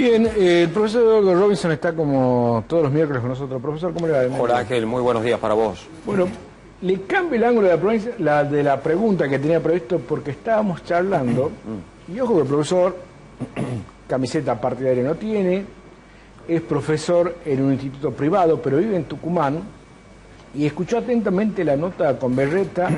Bien, el profesor Robinson está como todos los miércoles con nosotros. Profesor, ¿cómo le va? Hola Ángel, muy buenos días para vos. Bueno, le cambio el ángulo de la pregunta que tenía previsto porque estábamos charlando y ojo que el profesor camiseta partidaria no tiene, es profesor en un instituto privado, pero vive en Tucumán y escuchó atentamente la nota con Berreta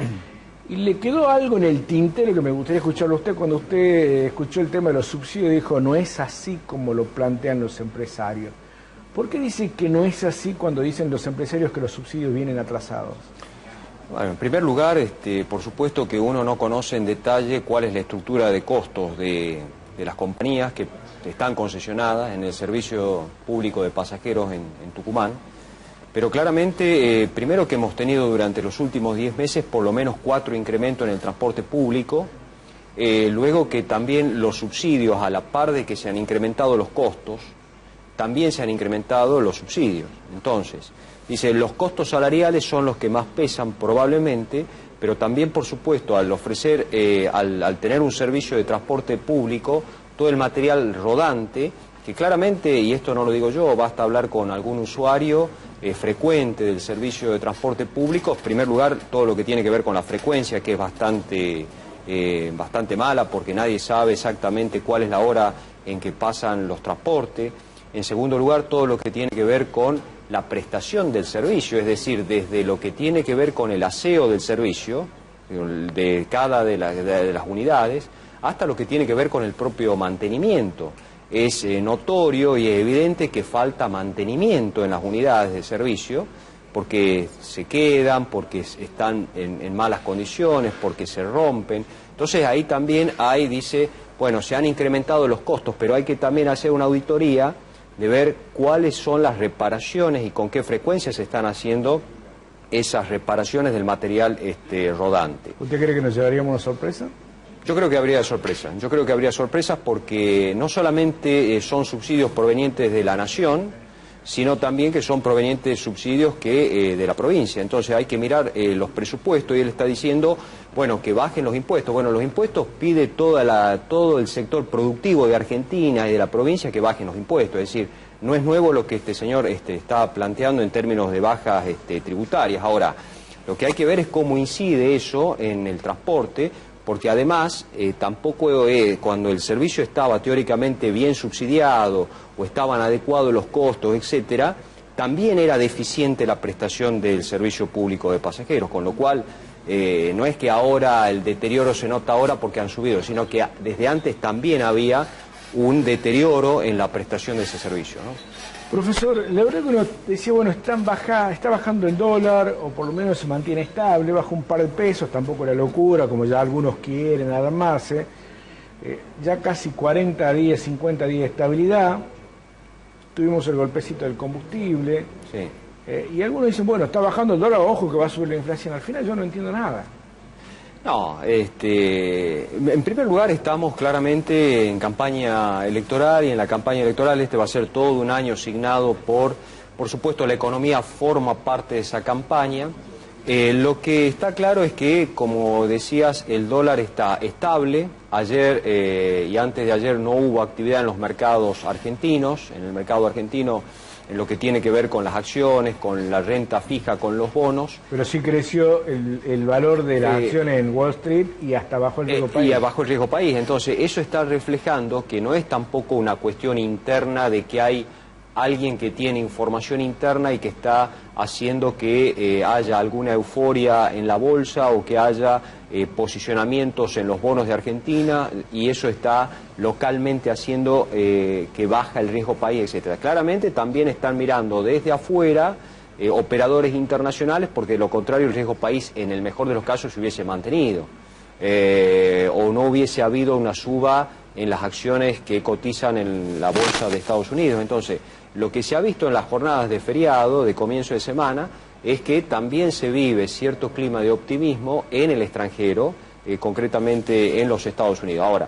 y le quedó algo en el tintero que me gustaría escucharlo a usted. Cuando usted escuchó el tema de los subsidios dijo, no es así como lo plantean los empresarios. ¿Por qué dice que no es así cuando dicen los empresarios que los subsidios vienen atrasados? Bueno, en primer lugar, por supuesto que uno no conoce en detalle cuál es la estructura de costos de las compañías que están concesionadas en el servicio público de pasajeros en Tucumán. Pero claramente, primero que hemos tenido durante los últimos 10 meses por lo menos 4 incrementos en el transporte público, luego que también los subsidios, a la par de que se han incrementado los costos, también se han incrementado los subsidios. Entonces, dice, los costos salariales son los que más pesan probablemente, pero también, por supuesto, al ofrecer, al tener un servicio de transporte público, todo el material rodante, que claramente, y esto no lo digo yo, basta hablar con algún usuario frecuente del servicio de transporte público. En primer lugar, todo lo que tiene que ver con la frecuencia, que es bastante mala, porque nadie sabe exactamente cuál es la hora en que pasan los transportes. En segundo lugar, todo lo que tiene que ver con la prestación del servicio, es decir, desde lo que tiene que ver con el aseo del servicio, de cada de las unidades, hasta lo que tiene que ver con el propio mantenimiento. Es notorio y evidente que falta mantenimiento en las unidades de servicio, porque se quedan, porque están en malas condiciones, porque se rompen. Entonces ahí también dice, bueno, se han incrementado los costos, pero hay que también hacer una auditoría de ver cuáles son las reparaciones y con qué frecuencia se están haciendo esas reparaciones del material rodante. ¿Usted cree que nos llevaríamos una sorpresa? Yo creo que habría sorpresas. Yo creo que habría sorpresas porque no solamente son subsidios provenientes de la nación, sino también que son provenientes de subsidios de la provincia. Entonces hay que mirar los presupuestos y él está diciendo, bueno, que bajen los impuestos. Bueno, los impuestos pide todo el sector productivo de Argentina y de la provincia que bajen los impuestos. Es decir, no es nuevo lo que este señor está planteando en términos de bajas tributarias. Ahora, lo que hay que ver es cómo incide eso en el transporte, porque además tampoco cuando el servicio estaba teóricamente bien subsidiado o estaban adecuados los costos, etcétera, también era deficiente la prestación del servicio público de pasajeros, con lo cual no es que ahora el deterioro se nota ahora porque han subido, sino que desde antes también había un deterioro en la prestación de ese servicio, ¿no? Profesor, la verdad que uno decía, bueno, está bajando el dólar, o por lo menos se mantiene estable, baja un par de pesos, tampoco la locura, como ya algunos quieren alarmarse. Ya casi 40 días, 50 días de estabilidad, tuvimos el golpecito del combustible, Sí. Y algunos dicen, bueno, está bajando el dólar, ojo que va a subir la inflación. Al final yo no entiendo nada. No, en primer lugar estamos claramente en campaña electoral y en la campaña electoral va a ser todo un año signado por supuesto la economía forma parte de esa campaña. Lo que está claro es que, como decías, el dólar está estable. Ayer y antes de ayer no hubo actividad en los mercados argentinos, en el mercado argentino, en lo que tiene que ver con las acciones, con la renta fija, con los bonos. Pero sí creció el valor de las acciones en Wall Street y hasta bajo el riesgo país. Y bajo el riesgo país. Entonces, eso está reflejando que no es tampoco una cuestión interna de que hay alguien que tiene información interna y que está haciendo que haya alguna euforia en la bolsa o que haya posicionamientos en los bonos de Argentina, y eso está localmente haciendo que baja el riesgo país, etcétera. Claramente también están mirando desde afuera operadores internacionales, porque de lo contrario el riesgo país en el mejor de los casos se hubiese mantenido o no hubiese habido una suba en las acciones que cotizan en la bolsa de Estados Unidos. Entonces, lo que se ha visto en las jornadas de feriado, de comienzo de semana, es que también se vive cierto clima de optimismo en el extranjero, concretamente en los Estados Unidos. Ahora,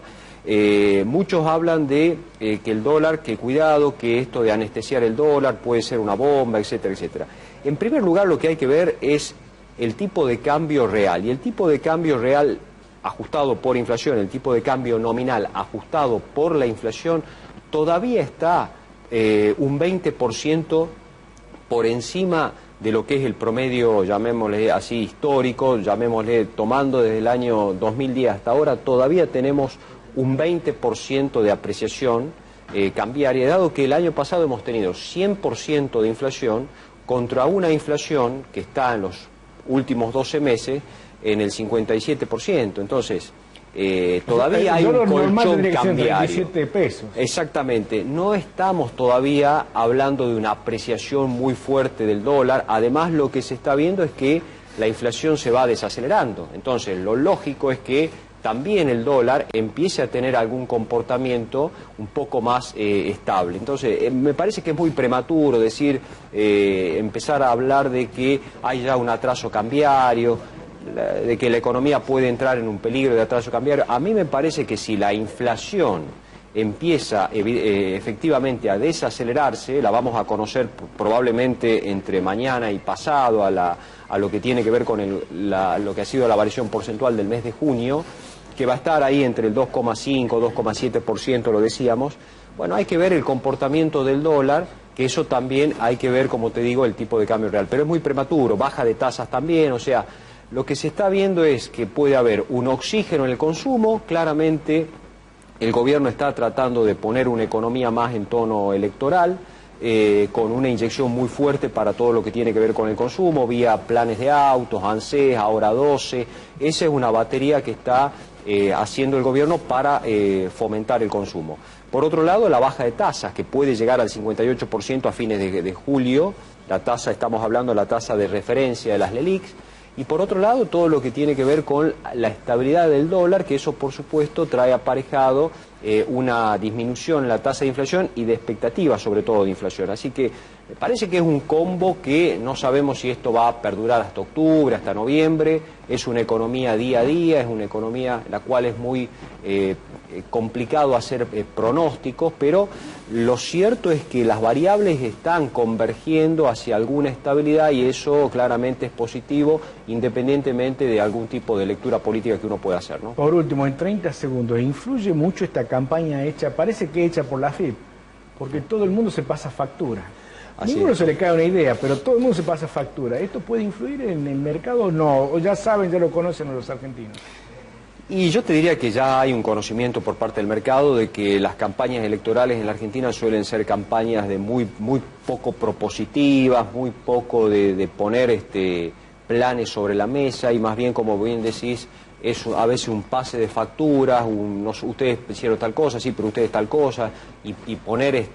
muchos hablan de que el dólar, que cuidado, que esto de anestesiar el dólar puede ser una bomba, etcétera, etcétera. En primer lugar, lo que hay que ver es el tipo de cambio real, y el tipo de cambio real ajustado por inflación, el tipo de cambio nominal ajustado por la inflación, todavía está un 20% por encima de lo que es el promedio, llamémosle así, histórico, llamémosle tomando desde el año 2010 hasta ahora, todavía tenemos un 20% de apreciación cambiaria, dado que el año pasado hemos tenido 100% de inflación contra una inflación que está en los últimos 12 meses en el 57%. Entonces, todavía hay un colchón cambiario. Pesos. Exactamente, no estamos todavía hablando de una apreciación muy fuerte del dólar. Además, lo que se está viendo es que la inflación se va desacelerando. Entonces, lo lógico es que también el dólar empiece a tener algún comportamiento un poco más estable. Entonces, me parece que es muy prematuro decir, empezar a hablar de que hay ya un atraso cambiario, de que la economía puede entrar en un peligro de atraso cambiario. A mí me parece que si la inflación empieza efectivamente a desacelerarse, la vamos a conocer probablemente entre mañana y pasado a lo que tiene que ver con lo que ha sido la variación porcentual del mes de junio, que va a estar ahí entre el 2,5, 2,7%, lo decíamos. Bueno, hay que ver el comportamiento del dólar, que eso también hay que ver, como te digo, el tipo de cambio real. Pero es muy prematuro, baja de tasas también, o sea, lo que se está viendo es que puede haber un oxígeno en el consumo. Claramente el gobierno está tratando de poner una economía más en tono electoral, con una inyección muy fuerte para todo lo que tiene que ver con el consumo, vía planes de autos, ANSES, Ahora 12. Esa es una batería que está haciendo el gobierno para fomentar el consumo. Por otro lado, la baja de tasas, que puede llegar al 58% a fines de julio. La tasa, estamos hablando de la tasa de referencia de las LELIQs. Y por otro lado, todo lo que tiene que ver con la estabilidad del dólar, que eso por supuesto trae aparejado una disminución en la tasa de inflación y de expectativas sobre todo de inflación. Así que me parece que es un combo que no sabemos si esto va a perdurar hasta octubre, hasta noviembre. Es una economía día a día, es una economía en la cual es muy complicado hacer pronósticos, pero lo cierto es que las variables están convergiendo hacia alguna estabilidad y eso claramente es positivo, independientemente de algún tipo de lectura política que uno pueda hacer, ¿no? Por último, en 30 segundos, ¿influye mucho esta campaña hecha, parece que hecha por la AFIP? Porque todo el mundo se pasa factura. Ninguno se le cae una idea, pero todo el mundo se pasa factura. ¿Esto puede influir en el mercado o no? ¿O ya saben, ya lo conocen los argentinos? Y yo te diría que ya hay un conocimiento por parte del mercado de que las campañas electorales en la Argentina suelen ser campañas de muy poco propositivas, muy poco de poner planes sobre la mesa y más bien, como bien decís, es a veces un pase de facturas, ustedes hicieron tal cosa, sí, pero ustedes tal cosa, y poner,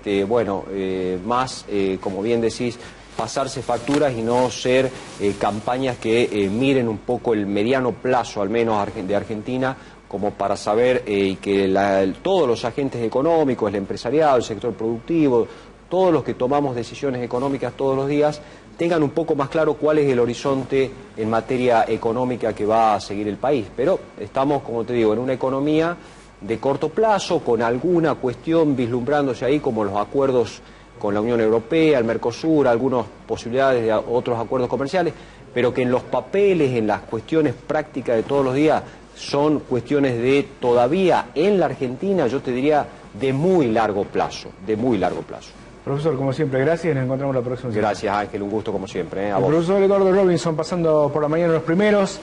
más, como bien decís, pasarse facturas y no ser campañas que miren un poco el mediano plazo, al menos de Argentina, como para saber que todos los agentes económicos, el empresariado, el sector productivo, todos los que tomamos decisiones económicas todos los días, tengan un poco más claro cuál es el horizonte en materia económica que va a seguir el país. Pero estamos, como te digo, en una economía de corto plazo, con alguna cuestión vislumbrándose ahí, como los acuerdos con la Unión Europea, el Mercosur, algunas posibilidades de otros acuerdos comerciales, pero que en los papeles, en las cuestiones prácticas de todos los días, son cuestiones de todavía en la Argentina, yo te diría, de muy largo plazo, de muy largo plazo. Profesor, como siempre, gracias y nos encontramos la próxima semana. Gracias, Ángel, un gusto como siempre. El profesor Eduardo Robinson pasando por la mañana los primeros.